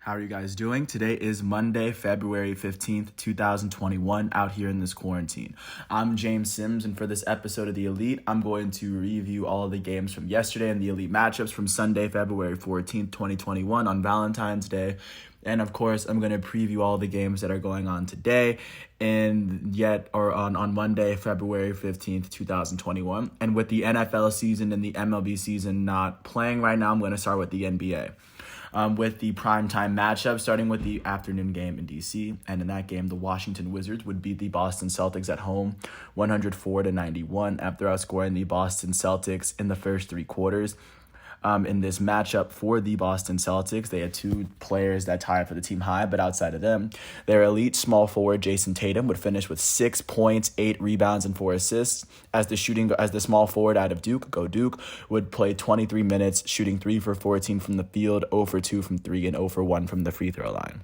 How are you guys doing? Today is Monday, February 15th, 2021, out here in this quarantine. I'm James Sims, and for this episode of The Elite, I'm going to review all of the games from yesterday and the Elite matchups from Sunday, February 14th, 2021 on Valentine's Day. And of course, I'm going to preview all the games that are going on today on Monday, February 15th, 2021. And with the NFL season and the MLB season not playing right now, I'm going to start with the NBA. With the primetime matchup, starting with the afternoon game in D.C. And in that game, the Washington Wizards would beat the Boston Celtics at home 104-91 after outscoring the Boston Celtics in the first three quarters. In this matchup for the Boston Celtics, they had two players that tied for the team high, but outside of them, their elite small forward Jason Tatum would finish with 6 points, 8 rebounds, and 4 assists. As the small forward out of Duke, would play 23 minutes, shooting 3 for 14 from the field, 0 for 2 from 3, and 0 for 1 from the free throw line.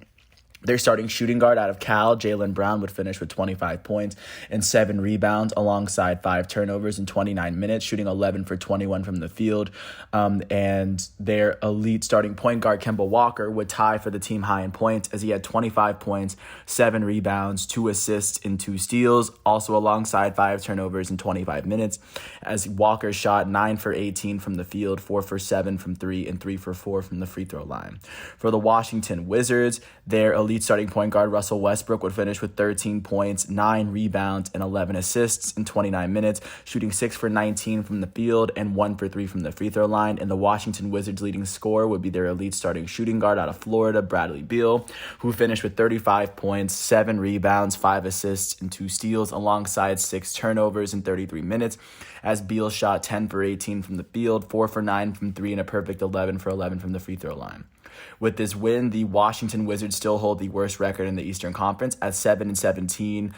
Their starting shooting guard out of Cal, Jaylen Brown, would finish with 25 points and 7 rebounds alongside 5 turnovers in 29 minutes, shooting 11 for 21 from the field. And their elite starting point guard, Kemba Walker, would tie for the team high in points as he had 25 points, 7 rebounds, 2 assists, and 2 steals, also alongside 5 turnovers in 25 minutes, as Walker shot 9 for 18 from the field, 4 for 7 from 3, and 3 for 4 from the free throw line. For the Washington Wizards, their elite starting point guard Russell Westbrook would finish with 13 points, 9 rebounds, and 11 assists in 29 minutes, shooting 6 for 19 from the field and 1 for 3 from the free throw line. And the Washington Wizards' leading scorer would be their elite starting shooting guard out of Florida, Bradley Beal, who finished with 35 points, 7 rebounds, 5 assists, and 2 steals, alongside 6 turnovers in 33 minutes, as Beal shot 10 for 18 from the field, 4 for 9 from 3, and a perfect 11 for 11 from the free throw line. With this win, the Washington Wizards still hold the worst record in the Eastern Conference at 7-17.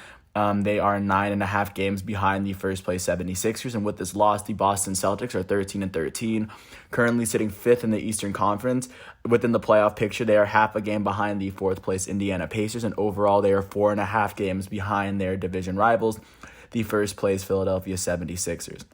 They are 9.5 games behind the first place 76ers. And with this loss, the Boston Celtics are 13-13, currently sitting 5th in the Eastern Conference. Within the playoff picture, they are half a game behind the 4th place Indiana Pacers. And overall, they are 4.5 games behind their division rivals, the first place Philadelphia 76ers.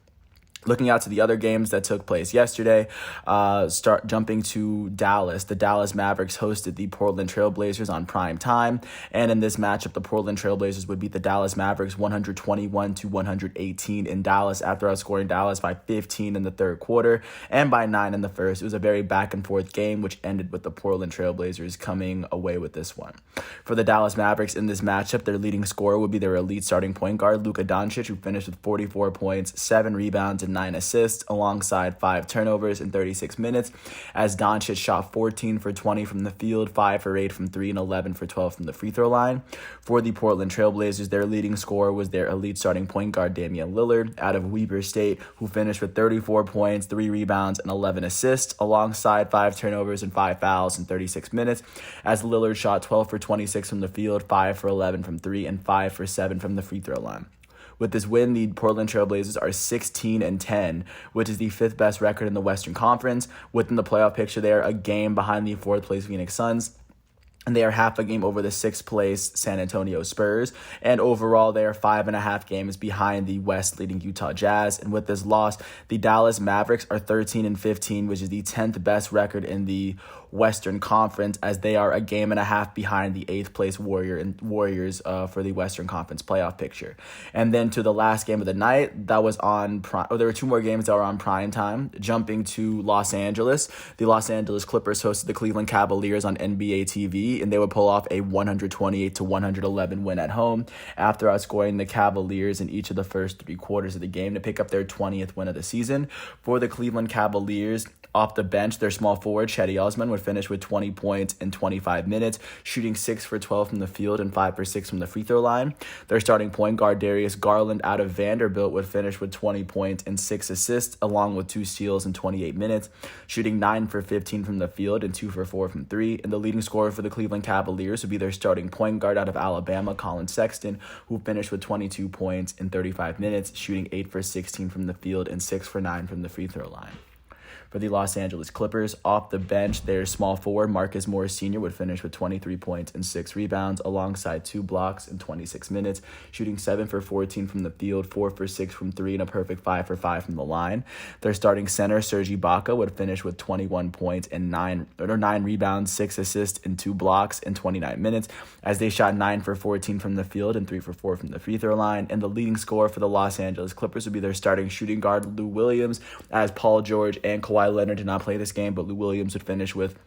Looking out to the other games that took place yesterday, jumping to Dallas. The Dallas Mavericks hosted the Portland Trailblazers on prime time. And in this matchup, the Portland Trailblazers would beat the Dallas Mavericks 121-118 in Dallas after outscoring Dallas by 15 in the third quarter and by 9 in the first. It was a very back-and-forth game, which ended with the Portland Trailblazers coming away with this one. For the Dallas Mavericks in this matchup, their leading scorer would be their elite starting point guard, Luka Doncic, who finished with 44 points, 7 rebounds, and 9 assists, alongside 5 turnovers in 36 minutes, as Doncic shot 14 for 20 from the field, 5 for 8 from 3, and 11 for 12 from the free throw line. For the Portland Trailblazers, their leading scorer was their elite starting point guard, Damian Lillard, out of Weber State, who finished with 34 points, 3 rebounds, and 11 assists, alongside 5 turnovers and 5 fouls in 36 minutes, as Lillard shot 12 for 26 from the field, 5 for 11 from 3, and 5 for 7 from the free throw line. With this win, the Portland Trailblazers are 16-10, which is the 5th best record in the Western Conference. Within the playoff picture, they are a game behind the 4th place Phoenix Suns, and they are half a game over the 6th place San Antonio Spurs. And overall, they are 5.5 games behind the West leading Utah Jazz. And with this loss, the Dallas Mavericks are 13-15, which is the 10th best record in the Western Conference, as they are a game and a half behind the 8th place Warriors for the Western Conference playoff picture. And then to the last game of the night, that was on there were 2 more games that were on prime time. Jumping to Los Angeles, the Los Angeles Clippers hosted the Cleveland Cavaliers on NBA TV, and they would pull off a 128-111 win at home after outscoring the Cavaliers in each of the first 3 quarters of the game to pick up their 20th win of the season. For the Cleveland Cavaliers, off the bench, their small forward, Cedi Osman, would finish with 20 points in 25 minutes, shooting 6 for 12 from the field and 5 for 6 from the free throw line. Their starting point guard, Darius Garland, out of Vanderbilt, would finish with 20 points and 6 assists, along with 2 steals in 28 minutes, shooting 9 for 15 from the field and 2 for 4 from 3. And the leading scorer for the Cleveland Cavaliers would be their starting point guard out of Alabama, Colin Sexton, who finished with 22 points in 35 minutes, shooting 8 for 16 from the field and 6 for 9 from the free throw line. For the Los Angeles Clippers, off the bench, their small forward, Marcus Morris Sr., would finish with 23 points and 6 rebounds, alongside 2 blocks in 26 minutes, shooting 7 for 14 from the field, 4 for 6 from 3, and a perfect 5 for 5 from the line. Their starting center, Serge Ibaka, would finish with 21 points and 9 rebounds, 6 assists, and 2 blocks in 29 minutes, as they shot 9 for 14 from the field and 3 for 4 from the free throw line. And the leading scorer for the Los Angeles Clippers would be their starting shooting guard, Lou Williams, as Paul George and Kawhi Leonard did not play this game, but Lou Williams would finish with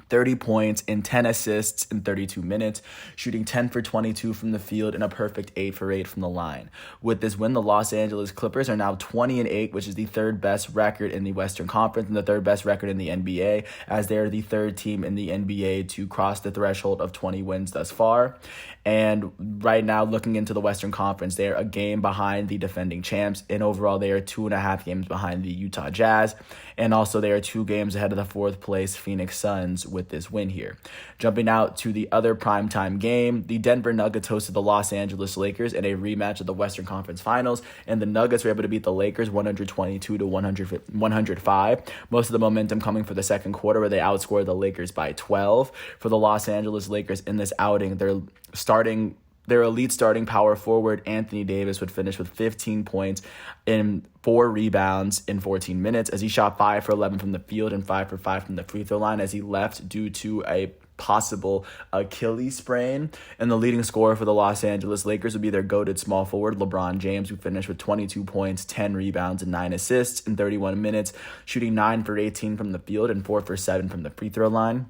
30 points and 10 assists in 32 minutes, shooting 10 for 22 from the field and a perfect 8 for 8 from the line. With this win, the Los Angeles Clippers are now 20-8, which is the third best record in the Western Conference and the third best record in the NBA, as they are the third team in the NBA to cross the threshold of 20 wins thus far. And right now, looking into the Western Conference, they are a game behind the defending champs, and overall they are 2.5 games behind the Utah Jazz, and also they are 2 games ahead of the 4th place Phoenix Suns with this win here. Jumping out to the other primetime game, the Denver Nuggets hosted the Los Angeles Lakers in a rematch of the Western Conference Finals, and the Nuggets were able to beat the Lakers 122 to 105. Most of the momentum coming for the second quarter, where they outscored the Lakers by 12. For the Los Angeles Lakers in this outing, their elite starting power forward, Anthony Davis, would finish with 15 points and 4 rebounds in 14 minutes, as he shot 5 for 11 from the field and 5 for 5 from the free throw line, as he left due to a possible Achilles sprain. And the leading scorer for the Los Angeles Lakers would be their goated small forward, LeBron James, who finished with 22 points, 10 rebounds, and 9 assists in 31 minutes, shooting 9 for 18 from the field and 4 for 7 from the free throw line.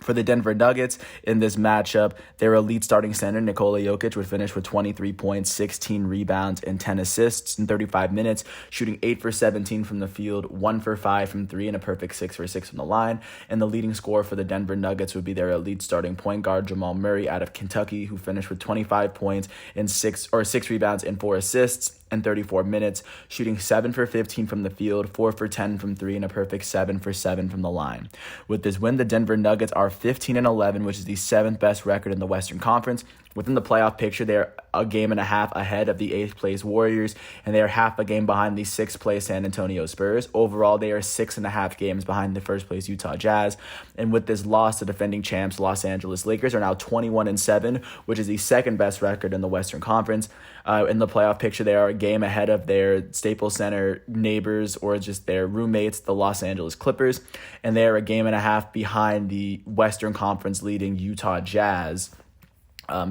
For the Denver Nuggets in this matchup, their elite starting center, Nikola Jokic, would finish with 23 points, 16 rebounds, and 10 assists in 35 minutes, shooting 8 for 17 from the field, 1 for 5 from 3, and a perfect 6 for 6 from the line. And the leading scorer for the Denver Nuggets would be their elite starting point guard, Jamal Murray, out of Kentucky, who finished with 25 points and 6 rebounds and 4 assists in 34 minutes, shooting 7 for 15 from the field, 4 for 10 from 3, and a perfect 7 for 7 from the line. With this win, the Denver Nuggets are 15-11, which is the 7th best record in the Western Conference. Within the playoff picture, they're a game and a half ahead of the 8th place Warriors, and they are half a game behind the 6th place San Antonio Spurs. Overall, they are 6.5 games behind the 1st place Utah Jazz. And with this loss, the defending champs Los Angeles Lakers are now 21-7, which is the 2nd best record in the Western Conference. In the playoff picture, they are a game ahead of their Staples Center neighbors, or just their roommates, the Los Angeles Clippers, and they are a game and a half behind the Western Conference leading Utah Jazz.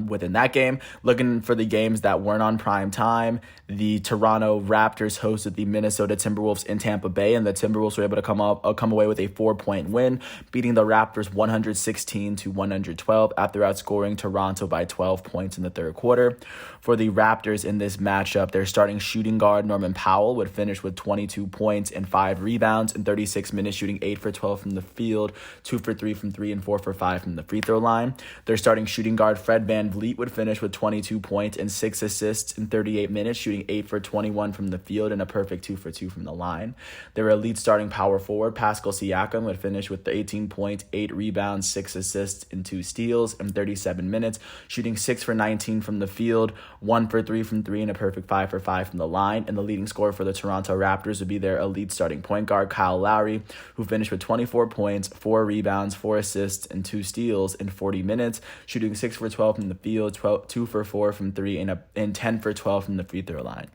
Within that game, looking for the games that weren't on prime time, the Toronto Raptors hosted the Minnesota Timberwolves in Tampa Bay, and the Timberwolves were able to come away with a 4-point win, beating the Raptors 116 to 112 after outscoring Toronto by 12 points in the third quarter. For the Raptors in this matchup, their starting shooting guard, Norman Powell, would finish with 22 points and 5 rebounds in 36 minutes, shooting 8 for 12 from the field, 2 for 3 from 3, and 4 for 5 from the free throw line. Their starting shooting guard, Fred VanVleet, would finish with 22 points and 6 assists in 38 minutes, shooting 8 for 21 from the field and a perfect 2 for 2 from the line. Their elite starting power forward, Pascal Siakam, would finish with 18 points, 8 rebounds, 6 assists, and 2 steals in 37 minutes, shooting 6 for 19 from the field, 1 for 3 from 3, and a perfect 5 for 5 from the line. And the leading scorer for the Toronto Raptors would be their elite starting point guard, Kyle Lowry, who finished with 24 points, 4 rebounds, 4 assists, and 2 steals in 40 minutes, shooting 6 for 12 from the field, 2 for 4 from 3, and 10 for 12 from the free throw line.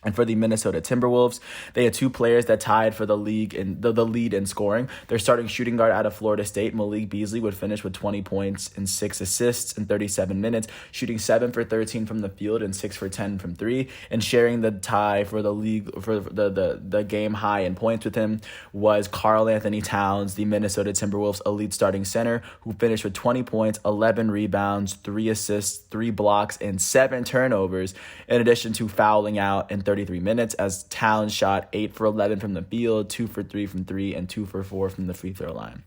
And for the Minnesota Timberwolves, they had 2 players that tied for the league in the lead in scoring. Their starting shooting guard out of Florida State, Malik Beasley, would finish with 20 points and 6 assists in 37 minutes, shooting 7 for 13 from the field and 6 for 10 from 3. And sharing the tie for the league for the game high in points with him was Karl Anthony Towns, the Minnesota Timberwolves elite starting center, who finished with 20 points, 11 rebounds, 3 assists, 3 blocks, and 7 turnovers, in addition to fouling out in 33 minutes, as Towns shot 8 for 11 from the field, 2 for 3 from 3, and 2 for 4 from the free throw line.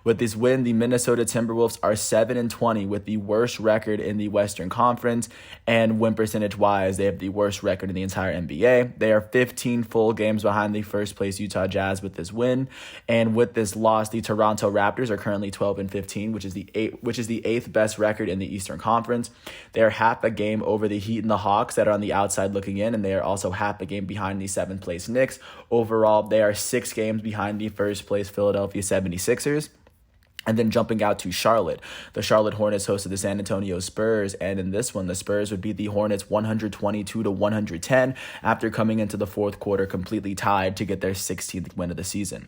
With this win, the Minnesota Timberwolves are 7-20 with the worst record in the Western Conference, and win percentage-wise, they have the worst record in the entire NBA. They are 15 full games behind the first-place Utah Jazz with this win, and with this loss, the Toronto Raptors are currently 12-15, which is the eighth best record in the Eastern Conference. They are half a game over the Heat and the Hawks that are on the outside looking in, and they are also half a game behind the seventh-place Knicks. Overall, they are 6 games behind the first-place Philadelphia 76ers. And then jumping out to Charlotte, the Charlotte Hornets hosted the San Antonio Spurs, and in this one, the Spurs would beat the Hornets 122-110 after coming into the fourth quarter completely tied to get their 16th win of the season.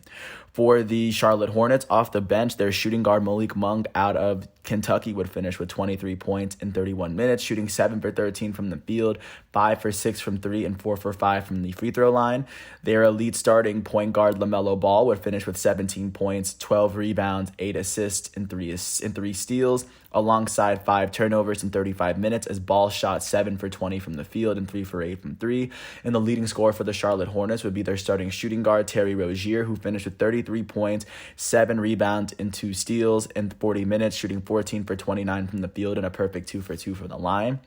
For the Charlotte Hornets, off the bench, their shooting guard Malik Monk out of Kentucky would finish with 23 points in 31 minutes, shooting 7 for 13 from the field, 5 for 6 from 3, and 4 for 5 from the free throw line. Their elite starting point guard LaMelo Ball would finish with 17 points, 12 rebounds, 8 assists, and 3 steals, alongside 5 turnovers in 35 minutes as Ball shot 7 for 20 from the field and 3 for 8 from 3. And the leading scorer for the Charlotte Hornets would be their starting shooting guard Terry Rozier, who finished with 33 points, 7 rebounds, and 2 steals in 40 minutes, shooting 14 for 29 from the field and a perfect 2 for 2 from the line.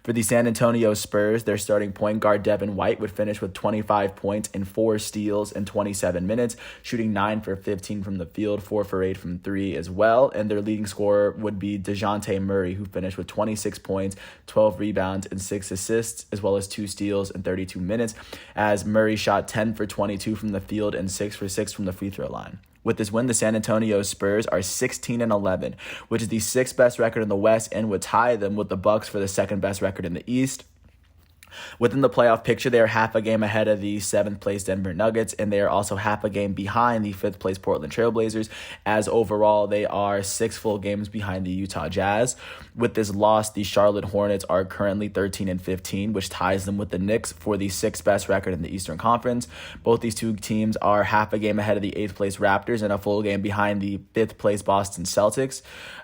For the San Antonio Spurs, their starting point guard Devin White would finish with 25 points and 4 steals in 27 minutes, shooting 9 for 15 from the field, 4 for 8 from 3 as well. And their leading scorer would be DeJounte Murray, who finished with 26 points, 12 rebounds, and 6 assists, as well as 2 steals in 32 minutes, as Murray shot 10 for 22 from the field and 6 for 6 from the free throw line. With this win, the San Antonio Spurs are 16-11, which is the 6th best record in the West and would tie them with the Bucks for the 2nd best record in the East. Within the playoff picture, they are half a game ahead of the 7th-place Denver Nuggets, and they are also half a game behind the 5th-place Portland Trailblazers, as overall they are 6 full games behind the Utah Jazz. With this loss, the Charlotte Hornets are currently 13-15, which ties them with the Knicks for the 6th best record in the Eastern Conference. Both these two teams are half a game ahead of the 8th-place Raptors and a full game behind the 5th-place Boston Celtics.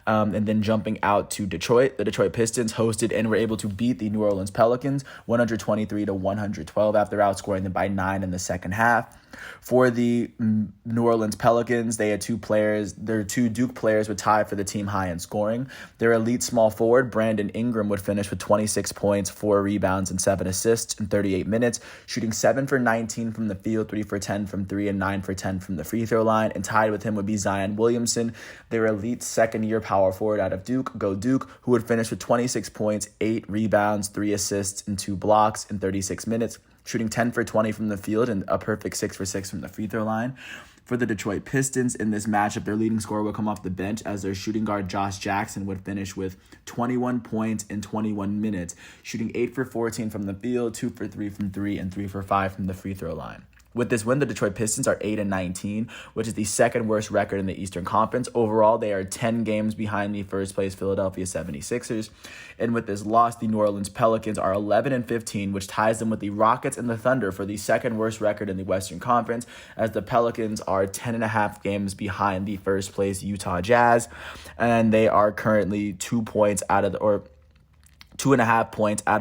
And then jumping out to Detroit, the Detroit Pistons hosted and were able to beat the New Orleans Pelicans 123-112 after outscoring them by 9 in the second half. For the New Orleans Pelicans, they had 2 players. Their 2 Duke players would tie for the team high in scoring. Their elite small forward, Brandon Ingram, would finish with 26 points, 4 rebounds, and 7 assists in 38 minutes, shooting 7 for 19 from the field, 3 for 10 from 3, and 9 for 10 from the free throw line. And tied with him would be Zion Williamson, their elite second-year power forward out of Duke, go Duke, who would finish with 26 points, 8 rebounds, 3 assists, and 2 blocks in 36 minutes, shooting 10 for 20 from the field and a perfect 6 for 6 from the free throw line. For the Detroit Pistons in this matchup, their leading scorer would come off the bench as their shooting guard Josh Jackson would finish with 21 points in 21 minutes, shooting 8 for 14 from the field, 2 for 3 from 3, and 3 for 5 from the free throw line. With this win, the Detroit Pistons are 8-19, which is the 2nd worst record in the Eastern Conference. Overall, they are 10 games behind the first-place Philadelphia 76ers. And with this loss, the New Orleans Pelicans are 11-15, which ties them with the Rockets and the Thunder for the 2nd worst record in the Western Conference, as the Pelicans are 10.5 games behind the first-place Utah Jazz, and they are currently 2.5 points out of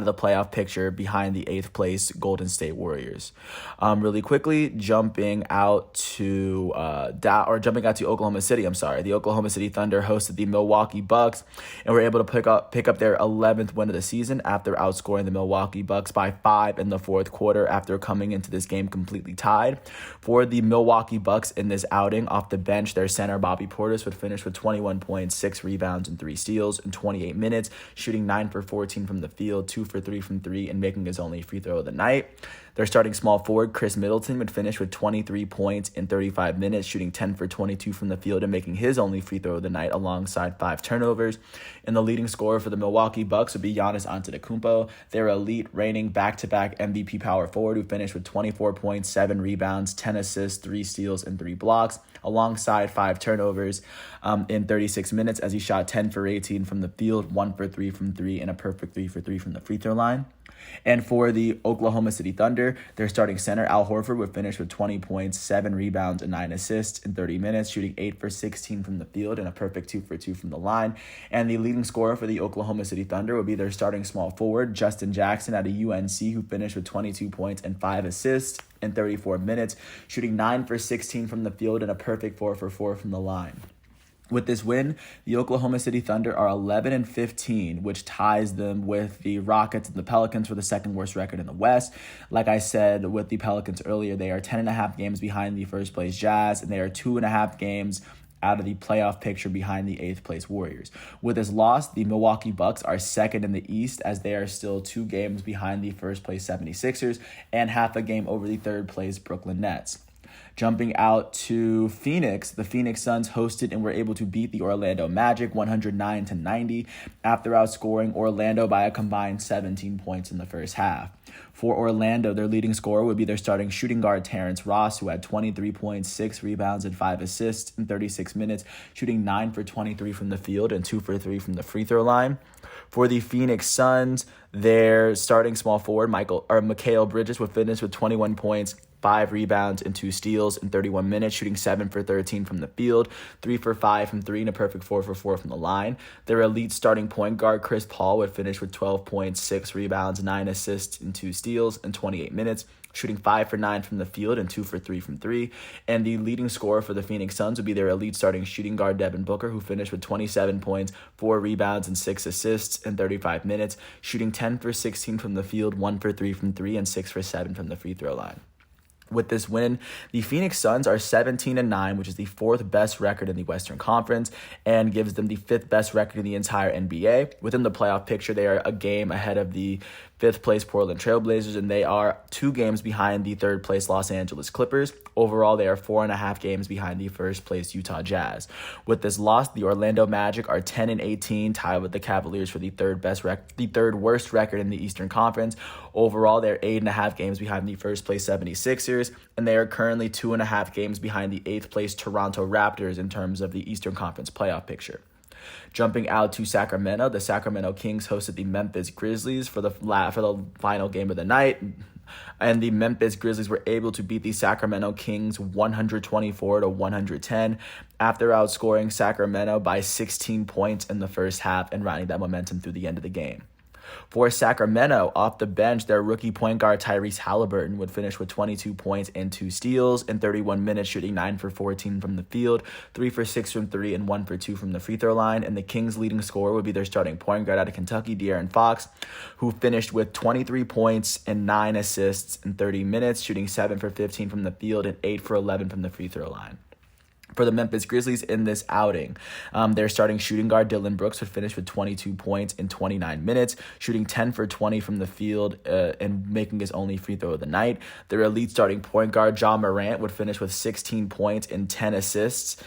the playoff picture behind the 8th place Golden State Warriors. Really quickly, jumping out to Oklahoma City. The Oklahoma City Thunder hosted the Milwaukee Bucks and were able to pick up their 11th win of the season after outscoring the Milwaukee Bucks by 5 in the fourth quarter after coming into this game completely tied. For the Milwaukee Bucks in this outing, off the bench, their center Bobby Portis would finish with 21 points, 6 rebounds, and 3 steals in 28 minutes, shooting 9 for 14 from the field, 2 for 3 from 3, and making his only free throw of the night. Their starting small forward, Chris Middleton, would finish with 23 points in 35 minutes, shooting 10 for 22 from the field and making his only free throw of the night alongside 5 turnovers. And the leading scorer for the Milwaukee Bucks would be Giannis Antetokounmpo, their elite reigning back-to-back MVP power forward, who finished with 24 points, 7 rebounds, 10 assists, 3 steals, and 3 blocks, alongside 5 turnovers in 36 minutes as he shot 10 for 18 from the field, 1 for 3 from 3, and a perfect 3 for 3 from the free throw line. And for the Oklahoma City Thunder, their starting center, Al Horford, would finish with 20 points, 7 rebounds, and 9 assists in 30 minutes, shooting 8 for 16 from the field and a perfect 2 for 2 from the line. And the leading scorer for the Oklahoma City Thunder would be their starting small forward, Justin Jackson, out of UNC, who finished with 22 points and 5 assists in 34 minutes, shooting 9 for 16 from the field and a perfect 4 for 4 from the line. With this win, the Oklahoma City Thunder are 11-15, which ties them with the Rockets and the Pelicans for the second worst record in the West. Like I said with the Pelicans earlier, they are 10.5 games behind the first place Jazz, and they are 2.5 games out of the playoff picture behind the 8th place Warriors. With this loss, the Milwaukee Bucks are second in the East as they are still 2 games behind the first place 76ers and half a game over the third place Brooklyn Nets. Jumping out to Phoenix, the Phoenix Suns hosted and were able to beat the Orlando Magic 109-90 after outscoring Orlando by a combined 17 points in the first half. For Orlando, their leading scorer would be their starting shooting guard Terrence Ross, who had 23 points, 6 rebounds, and 5 assists in 36 minutes, shooting 9 for 23 from the field and 2 for 3 from the free throw line. For the Phoenix Suns, their starting small forward, Mikal Bridges, would finish with 21 points, 5 rebounds, and 2 steals in 31 minutes, shooting 7 for 13 from the field, 3 for 5 from 3, and a perfect 4 for 4 from the line. Their elite starting point guard, Chris Paul, would finish with 12 points, 6 rebounds, 9 assists, and 2 steals in 28 minutes, shooting 5 for 9 from the field and 2 for 3 from 3. And the leading scorer for the Phoenix Suns would be their elite starting shooting guard, Devin Booker, who finished with 27 points, 4 rebounds, and 6 assists in 35 minutes, shooting 10 for 16 from the field, 1 for 3 from 3, and 6 for 7 from the free throw line. With this win, the Phoenix Suns are 17-9, which is the 4th best record in the Western Conference and gives them the 5th best record in the entire NBA. Within the playoff picture, they are a game ahead of the 5th place Portland Trailblazers, and they are 2 games behind the 3rd place Los Angeles Clippers. Overall, they are 4.5 games behind the 1st place Utah Jazz. With this loss, the Orlando Magic are 10-18, tied with the Cavaliers for the third worst record in the Eastern Conference. Overall, they're 8.5 games behind the 1st place 76ers, and they are currently 2.5 games behind the 8th place Toronto Raptors in terms of the Eastern Conference playoff picture. Jumping out to Sacramento, the Sacramento Kings hosted the Memphis Grizzlies for the final game of the night, and the Memphis Grizzlies were able to beat the Sacramento Kings 124-110 after outscoring Sacramento by 16 points in the first half and riding that momentum through the end of the game. For Sacramento, off the bench, their rookie point guard Tyrese Halliburton would finish with 22 points and 2 steals in 31 minutes, shooting 9 for 14 from the field, 3 for 6 from 3, and 1 for 2 from the free throw line. And the Kings' leading scorer would be their starting point guard out of Kentucky, De'Aaron Fox, who finished with 23 points and 9 assists in 30 minutes, shooting 7 for 15 from the field and 8 for 11 from the free throw line. For the Memphis Grizzlies in this outing, their starting shooting guard Dillon Brooks would finish with 22 points in 29 minutes, shooting 10 for 20 from the field and making his only free throw of the night. Their elite starting point guard Ja Morant would finish with 16 points and 10 assists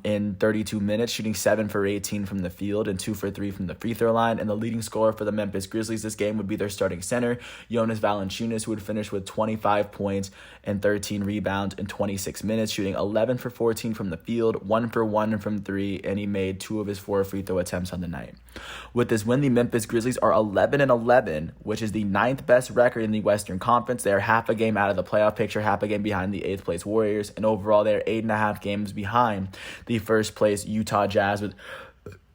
in 32 minutes, shooting 7 for 18 from the field and 2 for 3 from the free throw line. And the leading scorer for the Memphis Grizzlies this game would be their starting center, Jonas Valanciunas, who would finish with 25 points and 13 rebounds in 26 minutes, shooting 11 for 14 from the field, 1 for 1 from 3, and he made 2 of his 4 free throw attempts on the night. With this win, the Memphis Grizzlies are 11-11, which is the 9th best record in the Western Conference. They are half a game out of the playoff picture, half a game behind the 8th place Warriors, and overall they are 8.5 games behind the 1st place Utah Jazz, with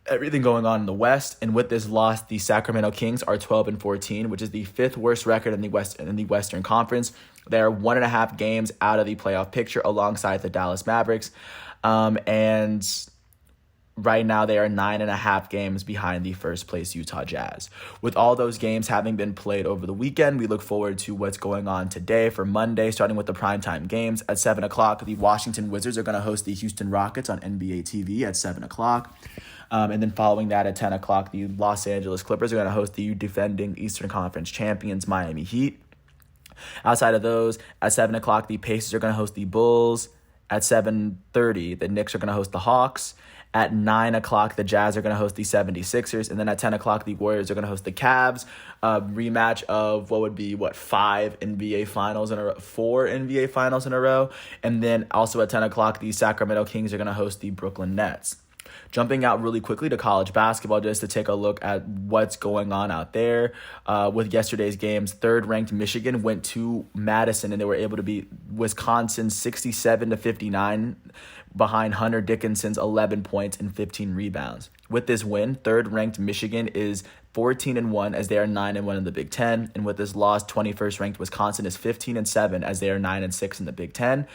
everything going on in the West. And with this loss, the Sacramento Kings are 12-14, which is the 5th worst record in the Western Conference. They are 1.5 games out of the playoff picture alongside the Dallas Mavericks. And right now they are 9.5 games behind the 1st place Utah Jazz. With all those games having been played over the weekend, we look forward to what's going on today for Monday, starting with the primetime games. At 7 o'clock, the Washington Wizards are going to host the Houston Rockets on NBA TV at 7 o'clock. And then following that at 10 o'clock, the Los Angeles Clippers are going to host the defending Eastern Conference champions Miami Heat. Outside of those, at 7 o'clock, the Pacers are going to host the Bulls. At 7:30, the Knicks are going to host the Hawks. At 9 o'clock, the Jazz are going to host the 76ers. And then at 10 o'clock, the Warriors are going to host the Cavs. Rematch of what would be, 4 NBA finals in a row. And then also at 10 o'clock, the Sacramento Kings are going to host the Brooklyn Nets. Jumping out really quickly to college basketball just to take a look at what's going on out there. With yesterday's games, 3rd-ranked Michigan went to Madison, and they were able to beat Wisconsin 67-59 behind Hunter Dickinson's 11 points and 15 rebounds. With this win, 3rd-ranked Michigan is 14-1 as they are 9-1 in the Big Ten. And with this loss, 21st-ranked Wisconsin is 15-7 as they are 9-6 in the Big Ten.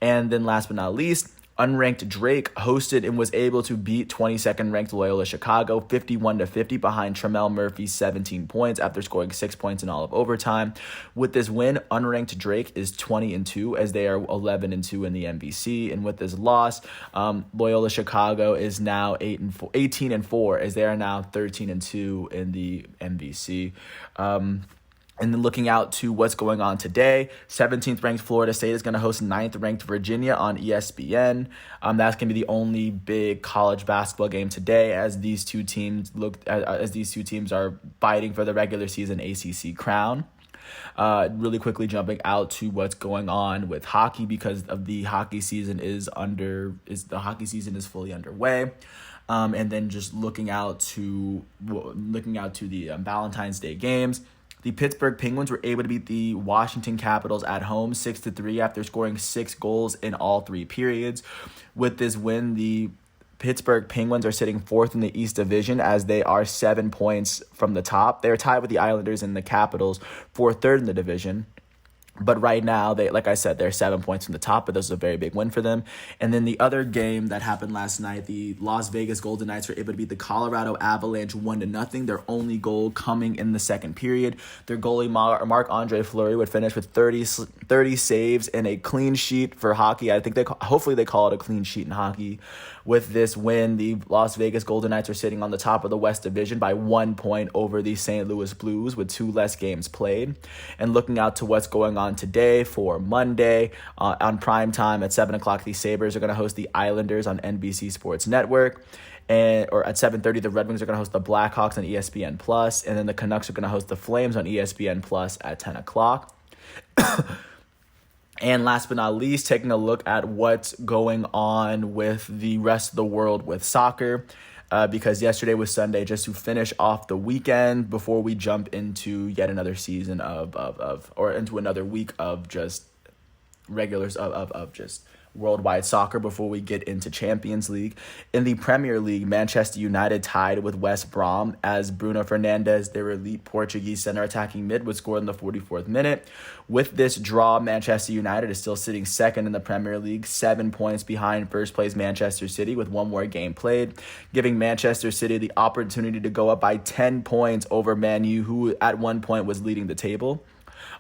And then last but not least, Unranked Drake hosted and was able to beat 22nd ranked Loyola Chicago 51-50 behind Tremel Murphy's 17 points after scoring 6 points in all of overtime. With this win, unranked Drake is 20-2 as they are 11-2 in the MVC, and with this loss, Loyola Chicago is now 18-4 as they are now 13-2 in the MVC. And then looking out to what's going on today, 17th ranked Florida State is going to host 9th ranked Virginia on ESPN. That's going to be the only big college basketball game today, as these two teams are fighting for the regular season ACC crown. Really quickly jumping out to what's going on with hockey, because of the hockey season is fully underway. And then just looking out to the Valentine's Day games. The Pittsburgh Penguins were able to beat the Washington Capitals at home 6-3 after scoring 6 goals in all 3 periods. With this win, the Pittsburgh Penguins are sitting 4th in the East Division as they are 7 points from the top. They're tied with the Islanders and the Capitals for 3rd in the division. But right now, they're 7 points from the top, but this is a very big win for them. And then the other game that happened last night, the Las Vegas Golden Knights were able to beat the Colorado Avalanche 1-0. Their only goal coming in the second period. Their goalie, Marc-Andre Fleury, would finish with 30 saves and a clean sheet for hockey. I think hopefully they call it a clean sheet in hockey. With this win, the Las Vegas Golden Knights are sitting on the top of the West Division by 1 point over the St. Louis Blues with 2 less games played. And looking out to what's going on today for Monday, on prime time at 7 o'clock, the Sabres are going to host the Islanders on NBC Sports Network. Or at 7:30, the Red Wings are going to host the Blackhawks on ESPN+, and then the Canucks are going to host the Flames on ESPN+, at 10 o'clock. And last but not least, taking a look at what's going on with the rest of the world with soccer, because yesterday was Sunday, just to finish off the weekend before we jump into yet another season or into another week of just regulars of just worldwide soccer before we get into Champions League. In the Premier League, Manchester United tied with West Brom as Bruno Fernandes, their elite Portuguese center attacking mid, would score in the 44th minute. With this draw, Manchester United is still sitting second in the Premier League, 7 points behind first place Manchester City with 1 more game played, giving Manchester City the opportunity to go up by 10 points over Man U, who at one point was leading the table.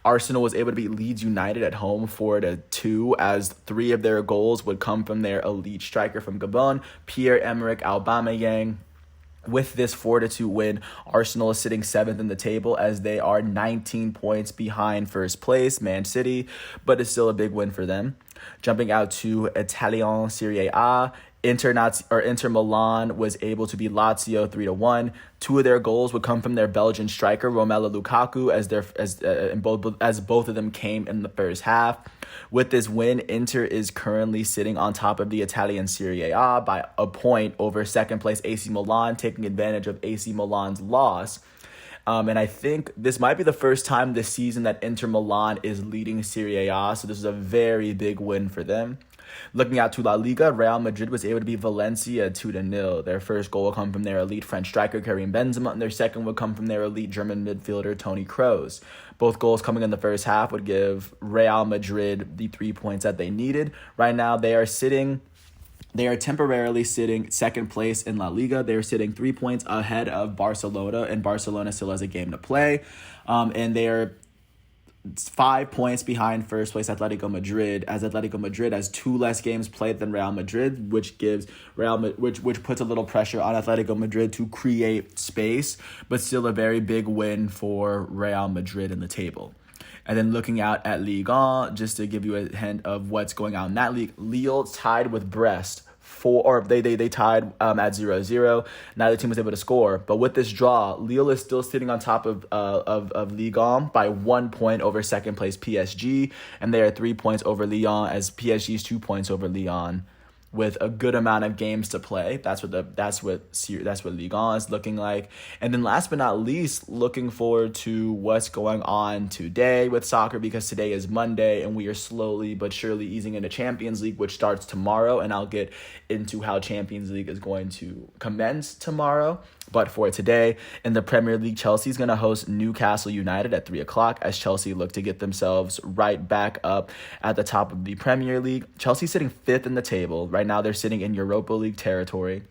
Arsenal was able to beat Leeds United at home 4-2, as 3 of their goals would come from their elite striker from Gabon, Pierre-Emerick Aubameyang. With this 4-2 win, Arsenal is sitting 7th in the table as they are 19 points behind first place, Man City, but it's still a big win for them. Jumping out to Italian Serie A, Inter Milan was able to beat Lazio 3-1. 2 of their goals would come from their Belgian striker Romelu Lukaku, as both of them came in the first half. With this win, Inter is currently sitting on top of the Italian Serie A by a point over second place AC Milan, taking advantage of AC Milan's loss. And I think this might be the first time this season that Inter Milan is leading Serie A, so this is a very big win for them. Looking out to La Liga, Real Madrid was able to beat Valencia 2-0. Their first goal will come from their elite French striker Karim Benzema, and their second will come from their elite German midfielder Toni Kroos. Both goals coming in the first half would give Real Madrid the 3 points that they needed. Right now, they are temporarily sitting second place in La Liga. They're sitting 3 points ahead of Barcelona, and Barcelona still has a game to play. And they are 5 points behind first place Atletico Madrid, as Atletico Madrid has 2 less games played than Real Madrid, which gives which puts a little pressure on Atletico Madrid to create space, but still a very big win for Real Madrid in the table. And then looking out at Ligue 1, just to give you a hint of what's going on in that league, Lille tied with Brest. They tied at 0-0. Neither team was able to score. But with this draw, Lille is still sitting on top of Ligue 1 by 1 point over second place PSG, and they are 3 points over Lyon, as PSG is 2 points over Lyon, with a good amount of games to play. That's what Ligue 1 is looking like. And then last but not least, looking forward to what's going on today with soccer, because today is Monday and we are slowly but surely easing into Champions League, which starts tomorrow, and I'll get into how Champions League is going to commence tomorrow. But for today, in the Premier League, Chelsea's going to host Newcastle United at 3 o'clock as Chelsea look to get themselves right back up at the top of the Premier League. Chelsea's sitting 5th in the table. Right now, they're sitting in Europa League territory.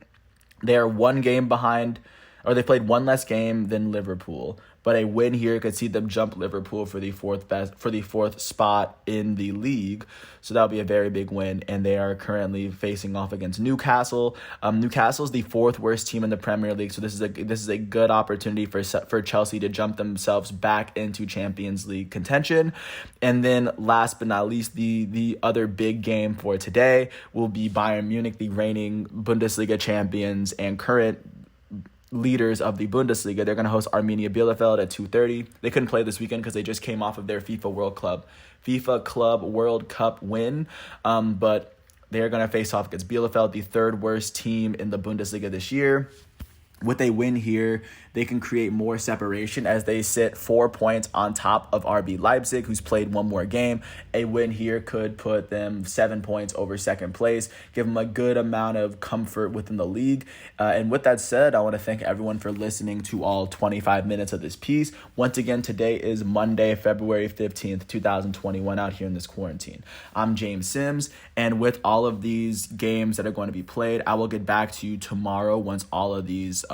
They are one game behind, or they played one less game than Liverpool. But a win here could see them jump Liverpool for the fourth spot in the league. So that'll be a very big win. And they are currently facing off against Newcastle. Newcastle's the 4th worst team in the Premier League. So this is a good opportunity for Chelsea to jump themselves back into Champions League contention. And then last but not least, the other big game for today will be Bayern Munich, the reigning Bundesliga champions and current leaders of the Bundesliga. They're going to host Arminia Bielefeld at 2:30. They couldn't play this weekend because they just came off of their FIFA Club World Cup win. But they're going to face off against Bielefeld, the 3rd worst team in the Bundesliga this year. With a win here, they can create more separation as they sit 4 points on top of RB Leipzig, who's played one more game. A win here could put them 7 points over second place, give them a good amount of comfort within the league. And with that said, I want to thank everyone for listening to all 25 minutes of this piece. Once again, today is Monday, February 15th, 2021, out here in this quarantine. I'm James Sims, and with all of these games that are going to be played, I will get back to you tomorrow once all of these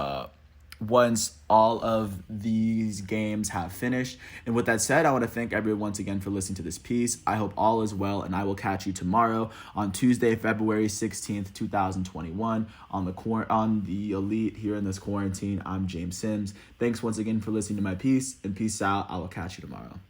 games have finished. And with that said, I want to thank everyone once again for listening to this piece. I hope all is well, and I will catch you tomorrow on Tuesday, February 16th, 2021 on the Elite here in this quarantine. I'm James Sims. Thanks once again for listening to my piece, and peace out. I will catch you tomorrow.